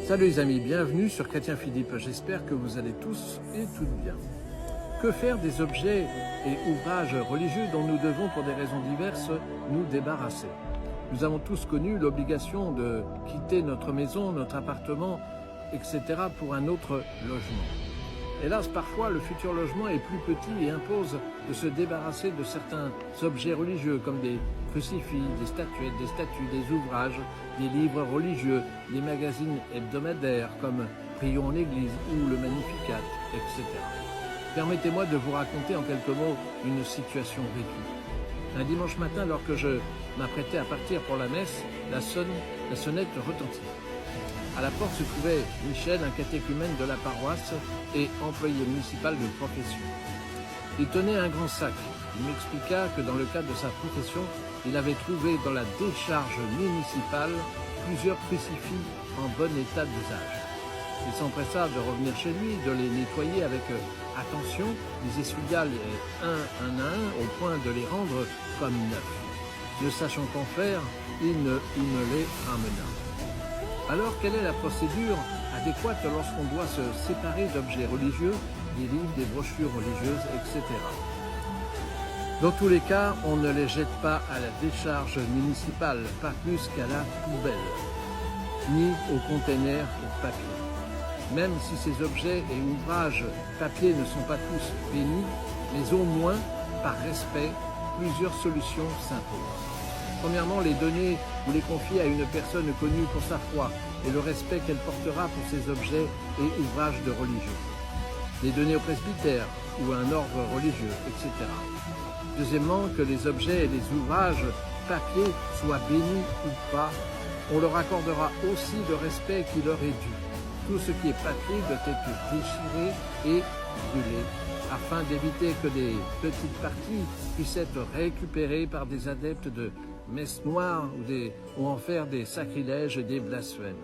Salut les amis, bienvenue sur Chrétien Philippe, j'espère que vous allez tous et toutes bien. Que faire des objets et ouvrages religieux dont nous devons pour des raisons diverses nous débarrasser? Nous avons tous connu l'obligation de quitter notre maison, notre appartement, etc. pour un autre logement. Hélas, parfois, le futur logement est plus petit et impose de se débarrasser de certains objets religieux comme des crucifix, des statuettes, des statues, des ouvrages, des livres religieux, des magazines hebdomadaires comme Prions en Église ou le Magnificat, etc. Permettez-moi de vous raconter en quelques mots une situation vécue. Un dimanche matin, alors que je m'apprêtais à partir pour la messe, la sonnette retentit. À la porte se trouvait Michel, un catéchumène de la paroisse et employé municipal de profession. Il tenait un grand sac. Il m'expliqua que dans le cadre de sa profession, il avait trouvé dans la décharge municipale plusieurs crucifix en bon état d'usage. Il s'empressa de revenir chez lui, de les nettoyer avec attention, les essuya un à un au point de les rendre comme neufs. Ne sachant qu'en faire, il me les ramena. Alors, quelle est la procédure adéquate lorsqu'on doit se séparer d'objets religieux, des livres, des brochures religieuses, etc. Dans tous les cas, on ne les jette pas à la décharge municipale, pas plus qu'à la poubelle, ni au conteneur pour papier. Même si ces objets et ouvrages papier ne sont pas tous bénis, mais au moins, par respect, plusieurs solutions s'imposent. Premièrement, les donner ou les confier à une personne connue pour sa foi et le respect qu'elle portera pour ces objets et ouvrages de religion. Les donner au presbytère ou à un ordre religieux, etc. Deuxièmement, que les objets et les ouvrages papier soient bénis ou pas, on leur accordera aussi le respect qui leur est dû. Tout ce qui est papier doit être déchiré et brûlé, afin d'éviter que des petites parties puissent être récupérées par des adeptes de messe noire ou en faire des sacrilèges et des blasphèmes.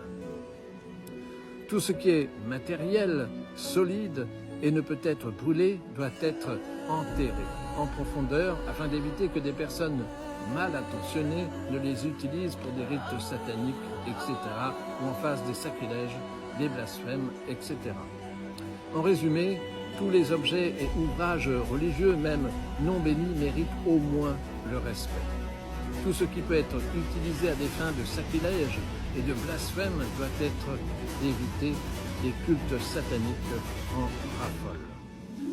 Tout ce qui est matériel, solide et ne peut être brûlé doit être enterré en profondeur afin d'éviter que des personnes mal intentionnées ne les utilisent pour des rites sataniques, etc. ou en fassent des sacrilèges, des blasphèmes, etc. En résumé, tous les objets et ouvrages religieux, même non bénis, méritent au moins le respect. Tout ce qui peut être utilisé à des fins de sacrilège et de blasphème doit être évité. Les cultes sataniques en raffolent.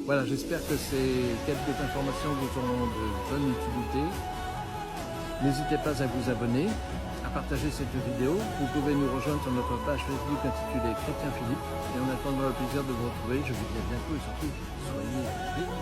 Voilà, j'espère que ces quelques informations vous auront de bonne utilité. N'hésitez pas à vous abonner, à partager cette vidéo. Vous pouvez nous rejoindre sur notre page Facebook intitulée Chrétien Philippe. Et en attendant le plaisir de vous retrouver, je vous dis à bientôt et surtout, soyez bénis.